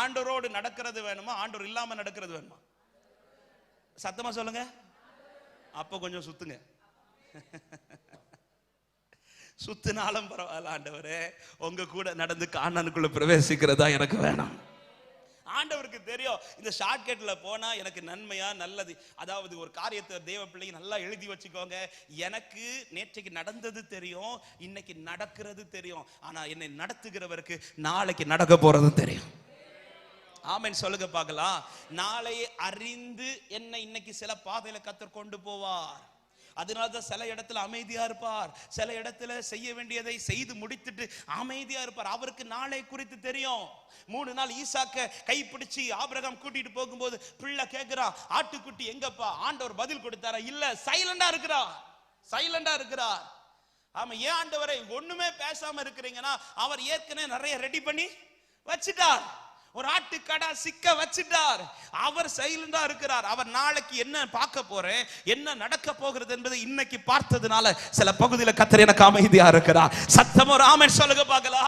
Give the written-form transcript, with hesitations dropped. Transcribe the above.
ஆண்டவரோடு நடக்கிறது வேணுமா, ஆண்டவர் இல்லாம நடக்கிறது வேணுமா? சத்தமா சொல்லுங்க. அப்ப கொஞ்சம் சுத்துங்க. சுத்தினாலும் பரவாயில்ல ஆண்டவரே, உங்க கூட நடந்து கானானுக்குள்ள பிரவேசிக்கிறதா எனக்கு வேணும். ஆண்டவருக்கு தெரியும் இந்த ஷார்ட்கட்ல போனா எனக்கு நன்மையா நல்லது. அதாவது ஒரு காரியத்தை தேவ பிள்ளைங்க நல்லா எழுதி வச்சுக்கோங்க. எனக்கு நேற்றைக்கு நடந்தது தெரியும், இன்னைக்கு நடக்கிறது தெரியும். ஆனா என்னை நடத்துகிறவருக்கு நாளைக்கு நடக்க போறதும் தெரியும். ஆமென் சொல்லுங்க பார்க்கலாம். நாளை அறிந்து என்னை இன்னைக்கு சில பாதையில கர்த்தர் கொண்டு போவார். அதனாலதான் சில இடத்துல அமைதியா இருப்பார், சில இடத்துல செய்ய வேண்டியதை செய்து முடித்துட்டு அமைதியா இருப்பார். அவருக்கு நாளை குறித்து தெரியும். 3 நாள் ஈசாக்க கைப்பிடிச்சு ஆபிரகாம் கூட்டிட்டு போகும்போது பிள்ளை கேட்கிறான், ஆட்டுக்குட்டி எங்கப்பா? ஆண்டவர் பதில் கொடுத்தாரா? இல்ல, சைலண்டா இருக்கிறார், சைலண்டா இருக்கிறார். ஆமா, ஏன் ஆண்டவரை ஒண்ணுமே பேசாம இருக்கிறீங்கன்னா அவர் ஏற்கனவே நிறைய ரெடி பண்ணி வச்சிட்டார். ஒரு ஆட்டுக்கடா சிக்க வச்சிட்டார். அவர் சைலண்டா இருக்கிறார். அவர் நாளைக்கு என்ன பார்க்க போறேன், என்ன நடக்க போகிறது என்பதை இன்னைக்கு பார்த்ததுனால சில பகுதியில் கர்த்தர் எனக்கு அமைதியா இருக்கிறார். சத்தமா ஒரு ஆமென் சொல்லுங்க பார்க்கலாம்.